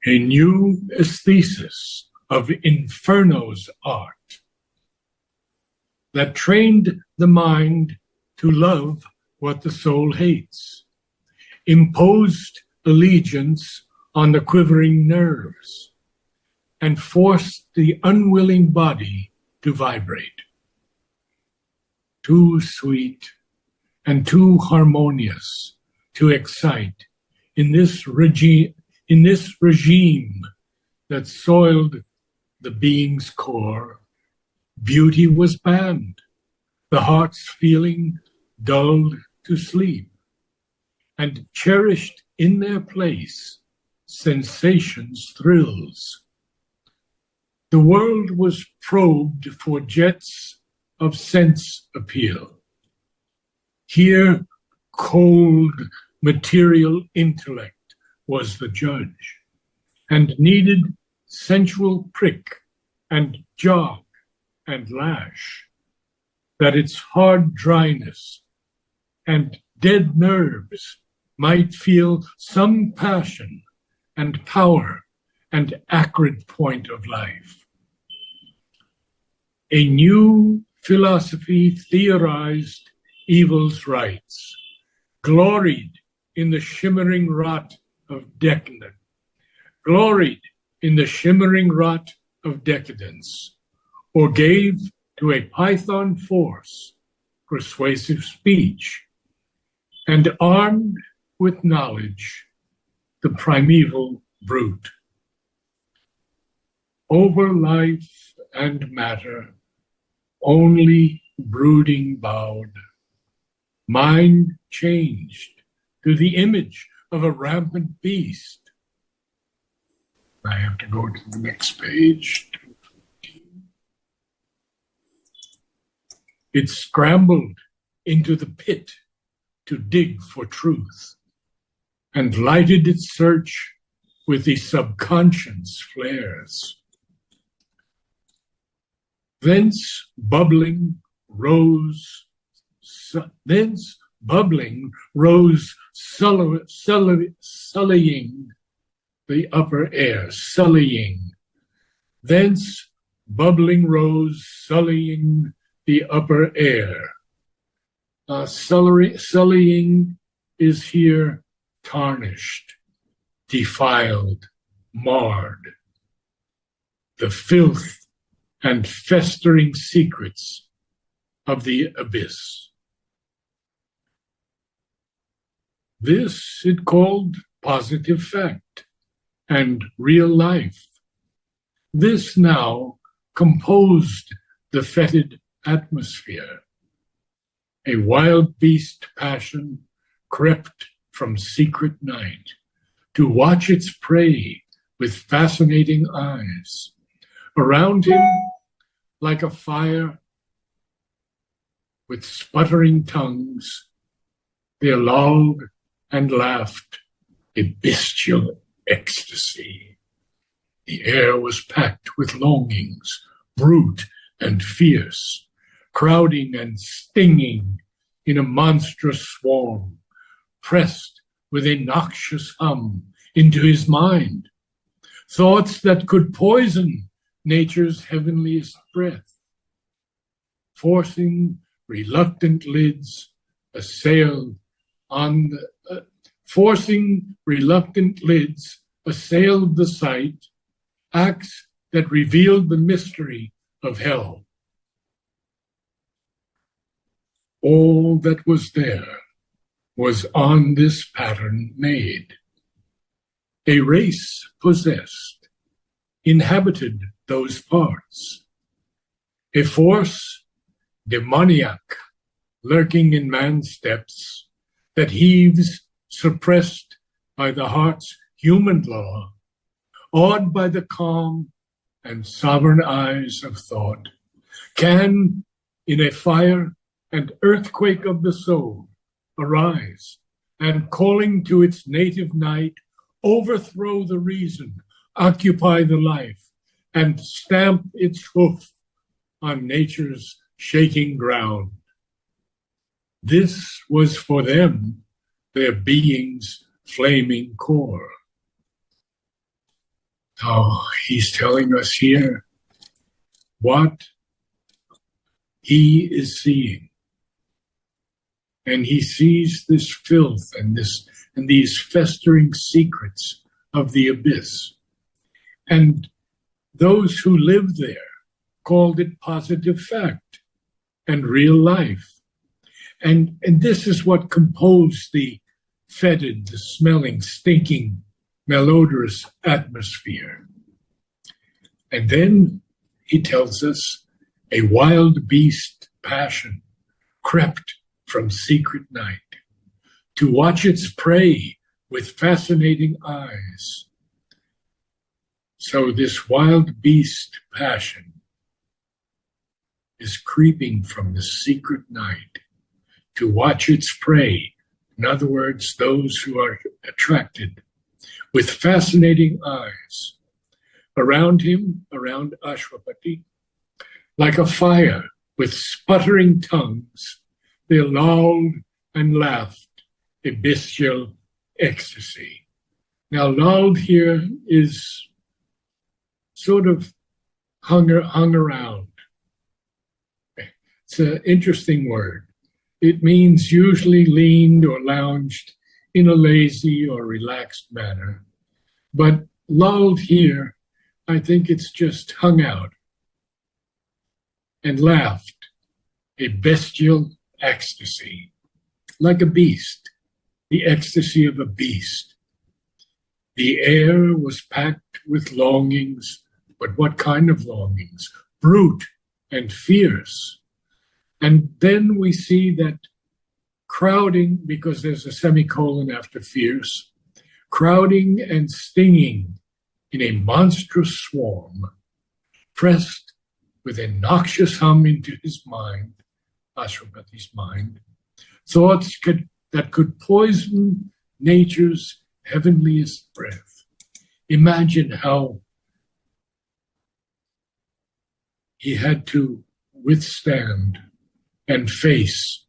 a new aesthesis of Inferno's art that trained the mind to love what the soul hates, imposed allegiance on the quivering nerves, and forced the unwilling body to vibrate. Too sweet and too harmonious to excite in this regime that soiled the being's core, beauty was banned, the heart's feeling dulled to sleep, and cherished in their place sensation's thrills. The world was probed for jets of sense appeal. Here, cold material intellect was the judge, and needed sensual prick and jog and lash, that its hard dryness and dead nerves might feel some passion and power and acrid point of life. A new philosophy theorized evil's rights, gloried in the shimmering rot of decadence, gloried in the shimmering rot of decadence, or gave to a python force persuasive speech, and armed with knowledge the primeval brute. Over life and matter only brooding bowed, mind changed to the image of a rampant beast. I have to go to the next page. It scrambled into the pit to dig for truth, and lighted its search with the subconscious flares. Thence bubbling rose, sullying the upper air, sullying. Thence bubbling rose, sullying the upper air. Sullying is here tarnished, defiled, marred. The filth and festering secrets of the abyss. This it called positive fact and real life. This now composed the fetid atmosphere. A wild beast passion crept from secret night to watch its prey with fascinating eyes. Around him, like a fire with sputtering tongues, they lolled and laughed a bestial ecstasy. The air was packed with longings, brute and fierce, crowding and stinging in a monstrous swarm, pressed with a noxious hum into his mind, thoughts that could poison nature's heavenliest breath. Forcing reluctant lids assailed the sight, acts that revealed the mystery of hell. All that was there was on this pattern made. A race possessed, inhabited those parts. A force demoniac lurking in man's depths that heaves suppressed by the heart's human law, awed by the calm and sovereign eyes of thought, can, in a fire and earthquake of the soul, arise and, calling to its native night, overthrow the reason, occupy the life, and stamp its hoof on nature's shaking ground. This was for them their being's flaming core. Oh, he's telling us here what he is seeing. And he sees this filth and these festering secrets of the abyss. And those who lived there called it positive fact and real life. And this is what composed the fetid, the smelling, stinking, malodorous atmosphere. And then he tells us a wild beast passion crept from secret night to watch its prey with fascinating eyes. So this wild beast passion is creeping from the secret night to watch its prey. In other words, those who are attracted with fascinating eyes. Around him, around Ashwapati, like a fire with sputtering tongues, they lolled and laughed, a bestial ecstasy. Now, lulled here is sort of hung around. It's an interesting word. It means usually leaned or lounged in a lazy or relaxed manner. But lulled here, I think it's just hung out and laughed, a bestial ecstasy, like a beast, the ecstasy of a beast. The air was packed with longings, but what kind of longings? Brute and fierce. And then we see that crowding, because there's a semicolon after fierce, crowding and stinging in a monstrous swarm, pressed with a noxious hum into his mind, Ashwapati's mind, thoughts that could poison nature's heavenliest breath. Imagine how he had to withstand and face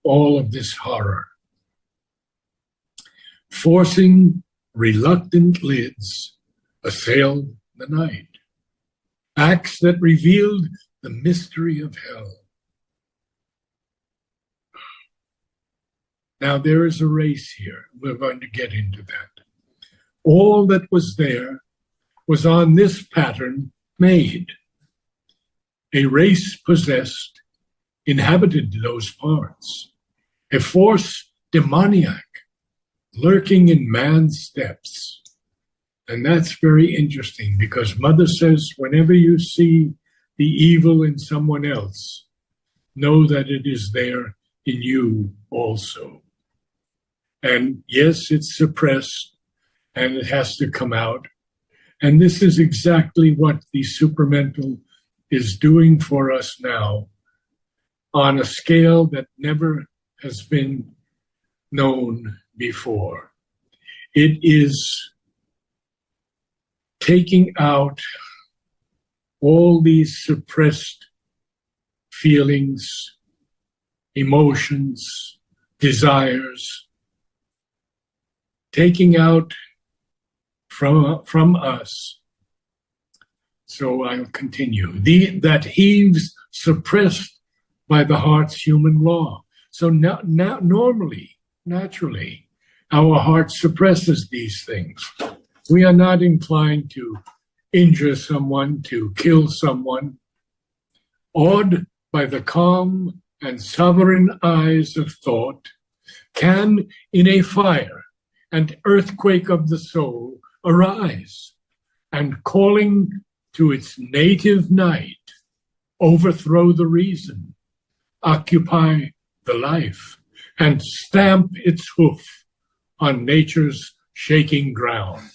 all of this horror. Forcing reluctant lids assailed the night. Acts that revealed the mystery of hell. Now there is a race here. We're going to get into that. All that was there was on this pattern made. A race possessed inhabited those parts. A force demoniac lurking in man's depths. And that's very interesting because Mother says, whenever you see the evil in someone else, know that it is there in you also. And yes, it's suppressed and it has to come out. And this is exactly what the supramental is doing for us now on a scale that never has been known before. It is taking out all these suppressed feelings, emotions, desires, taking out from us. So I'll continue. That heaves suppressed by the heart's human law. So now normally, naturally, our heart suppresses these things. We are not inclined to injure someone, to kill someone. Awed by the calm and sovereign eyes of thought, can in a fire and earthquake of the soul arise, and calling to its native night, overthrow the reason, occupy the life, and stamp its hoof on nature's shaking ground.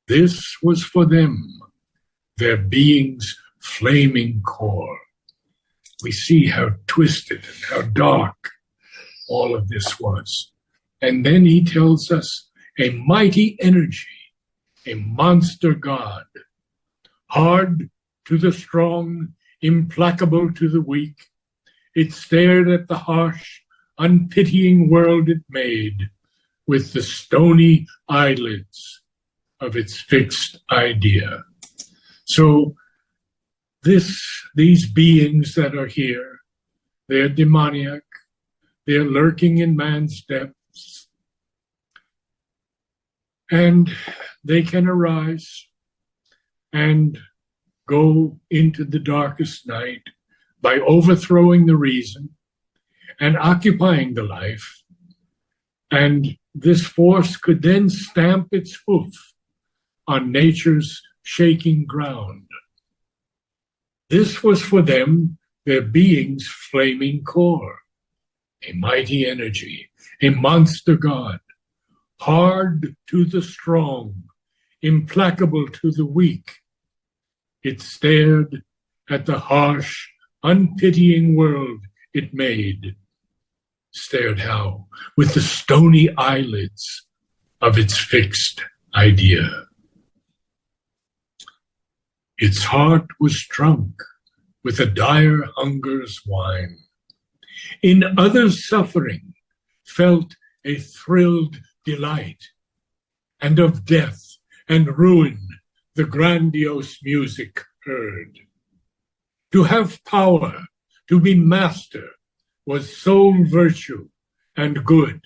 This was for them, their being's flaming core. We see how twisted and how dark all of this was. And then he tells us a mighty energy, a monster god, hard to the strong, implacable to the weak. It stared at the harsh, unpitying world it made with the stony eyelids of its fixed idea. So these beings that are here, they're demoniac, they're lurking in man's depths, and they can arise and go into the darkest night by overthrowing the reason and occupying the life. And this force could then stamp its hoof on nature's shaking ground. This was for them their being's flaming core, a mighty energy, a monster god, hard to the strong, implacable to the weak. It stared at the harsh, unpitying world it made. Stared how? With the stony eyelids of its fixed idea. Its heart was drunk with a dire hunger's wine. In others' suffering felt a thrilled delight, and of death and ruin the grandiose music heard. To have power, to be master, was sole virtue and good.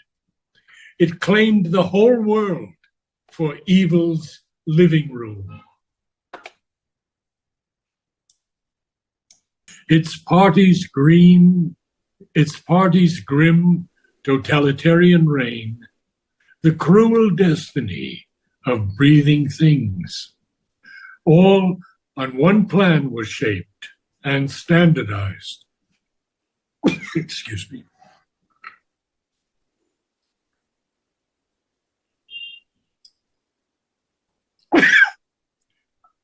It claimed the whole world for evil's living room. Its party's grim totalitarian reign, the cruel destiny of breathing things, all on one plan was shaped and standardized. Excuse me.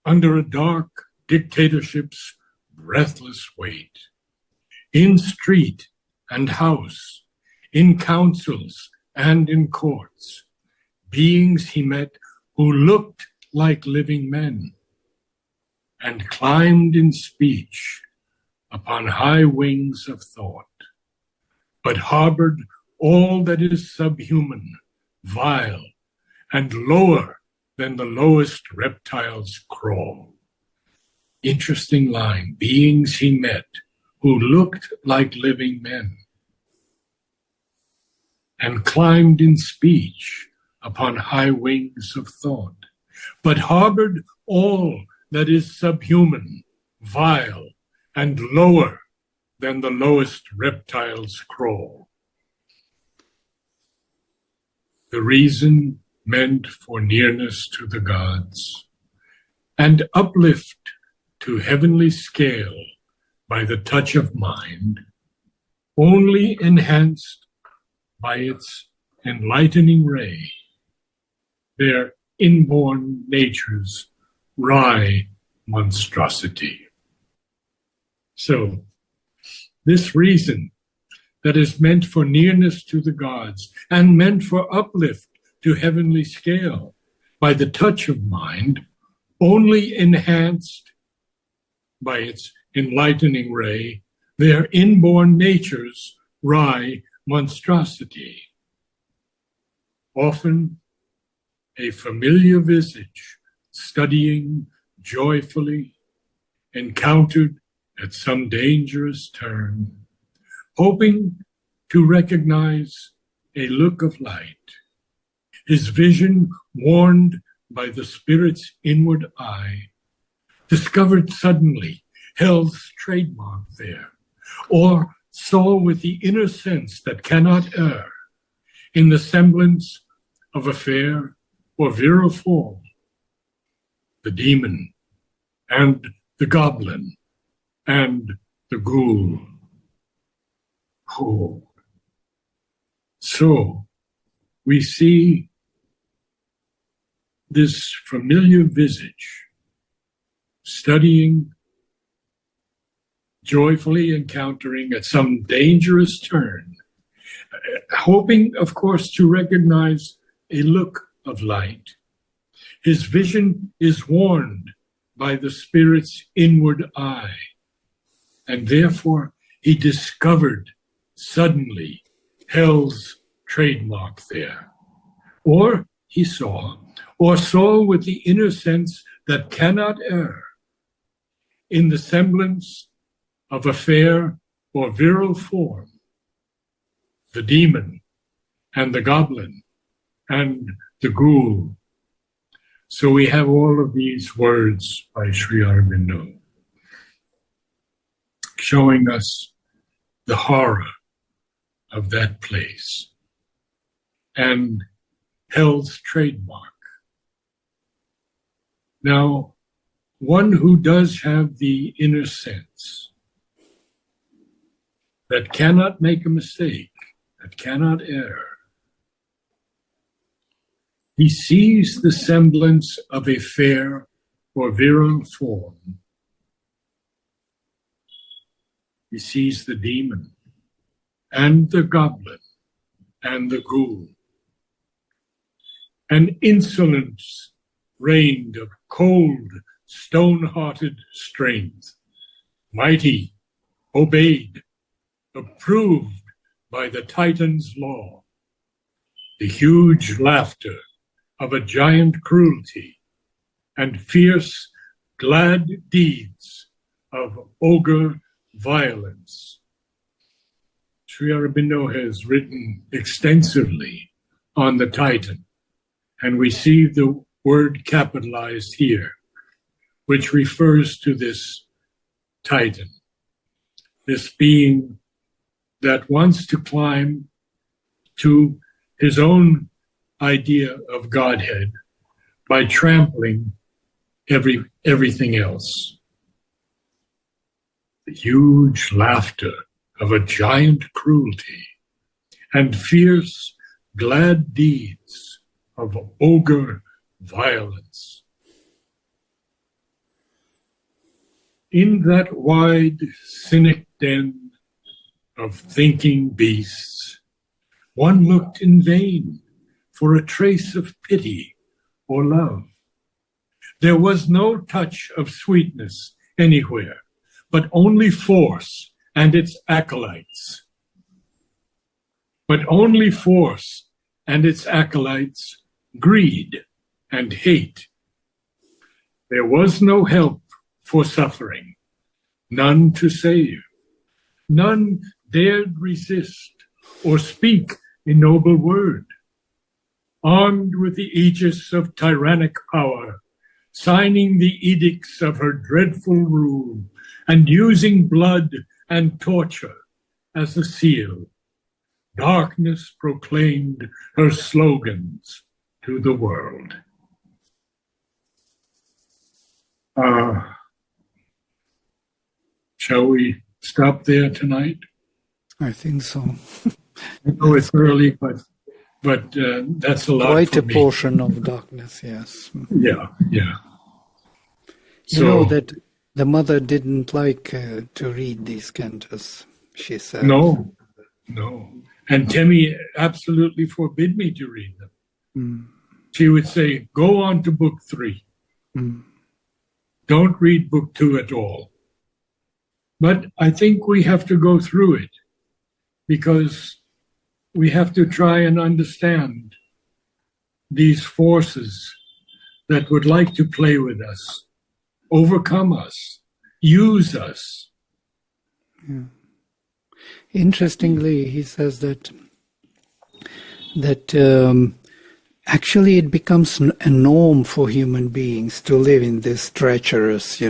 Under a dark dictatorship's breathless weight, in street and house, in councils and in courts, beings he met who looked like living men and climbed in speech upon high wings of thought, but harbored all that is subhuman, vile, and lower than the lowest reptile's crawl. Interesting line, beings he met who looked like living men and climbed in speech upon high wings of thought, but harbored all that is subhuman, vile, and lower than the lowest reptile's crawl. The reason meant for nearness to the gods, and uplift to heavenly scale by the touch of mind, only enhanced by its enlightening ray, their inborn nature's wry monstrosity. So, this reason that is meant for nearness to the gods and meant for uplift to heavenly scale by the touch of mind, only enhanced by its enlightening ray, their inborn nature's wry monstrosity. Often a familiar visage, studying joyfully, encountered at some dangerous turn, hoping to recognize a look of light. His vision, warned by the spirit's inward eye, discovered suddenly hell's trademark there, or saw with the inner sense that cannot err, in the semblance of a fair or virile form, the demon and the goblin and the ghoul. Oh. So we see this familiar visage studying, joyfully encountering at some dangerous turn, hoping, of course, to recognize a look of light. His vision is warned by the spirit's inward eye, and therefore he discovered suddenly hell's trademark there. Or he saw, or saw with the inner sense that cannot err, in the semblance of a fair or virile form, the demon and the goblin and the ghoul. So we have all of these words by Sri Aurobindo showing us the horror of that place and hell's trademark. Now, one who does have the inner sense that cannot make a mistake, that cannot err, he sees the semblance of a fair or virile form. He sees the demon and the goblin and the ghoul. And insolence reigned of cold, stone-hearted strength, mighty, obeyed, approved by the Titan's law, the huge laughter of a giant cruelty, and fierce, glad deeds of ogre violence. Sri Aurobindo has written extensively on the Titan, and we see the word capitalized here, which refers to this Titan, this being that wants to climb to his own idea of Godhead by trampling everything else. The huge laughter of a giant cruelty and fierce, glad deeds of ogre violence. In that wide, cynic den of thinking beasts, one looked in vain for a trace of pity or love. There was no touch of sweetness anywhere, but only force and its acolytes. But only force and its acolytes, greed and hate. There was no help for suffering, none to save. None dared resist or speak a noble word. Armed with the aegis of tyrannic power, signing the edicts of her dreadful rule, and using blood and torture as a seal, darkness proclaimed her slogans to the world. Shall we stop there tonight? I think so. I know it's early, but that's a lot. Quite for a me. portion of darkness, yes. Yeah. You know that the mother didn't like to read these cantos, she said. No. And Temi absolutely forbid me to read them. Mm. She would say, go on to book 3. Mm. Don't read book 2 at all. But I think we have to go through it because we have to try and understand these forces that would like to play with us, overcome us, use us. Yeah. Interestingly, he says that actually it becomes a norm for human beings to live in this treacherous,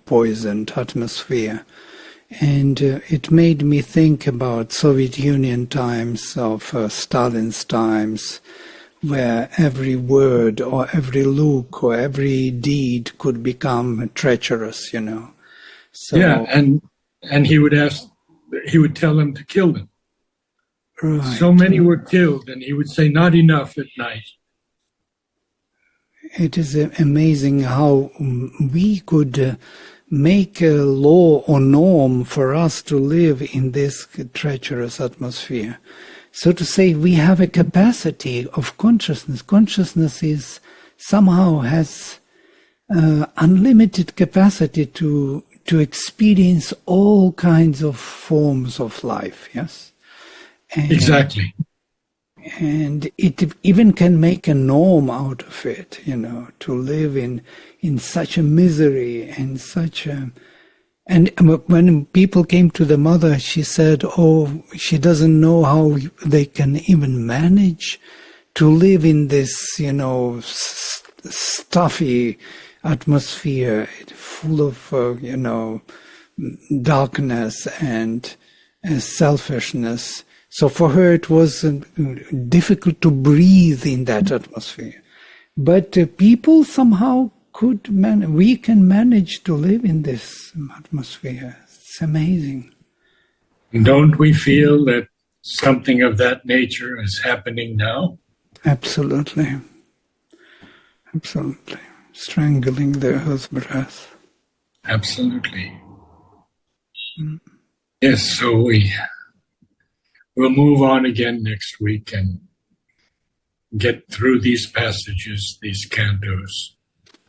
poisoned atmosphere. And it made me think about Soviet Union times, of Stalin's times, where every word or every look or every deed could become treacherous, So, yeah, and he would tell them to kill them. Right. So many were killed, and he would say, not enough at night. It is amazing how we could make a law or norm for us to live in this treacherous atmosphere. So to say, we have a capacity of consciousness. Consciousness is somehow has unlimited capacity to experience all kinds of forms of life. Yes. And Exactly. and it even can make a norm out of it, to live in such a misery and such a. And when people came to the mother, she said, "Oh, she doesn't know how they can even manage to live in this, stuffy atmosphere, full of, darkness and selfishness." So for her, it was difficult to breathe in that atmosphere. But people somehow we can manage to live in this atmosphere. It's amazing. Don't we feel that something of that nature is happening now? Absolutely. Absolutely. Strangling the earth's breath. Absolutely. Yes, so we'll move on again next week and get through these passages, these cantos,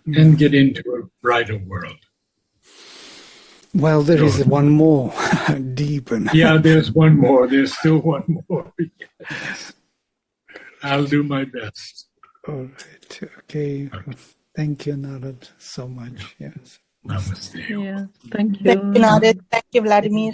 and get into a brighter world. Well, there is one more, deepen. Yeah, there's one more. There's still one more. Yes. I'll do my best. All right. Okay. Thank you, Narad, so much. Yes. Namaste. Yeah. Thank you. Thank you, Narad. Thank you, Vladimir.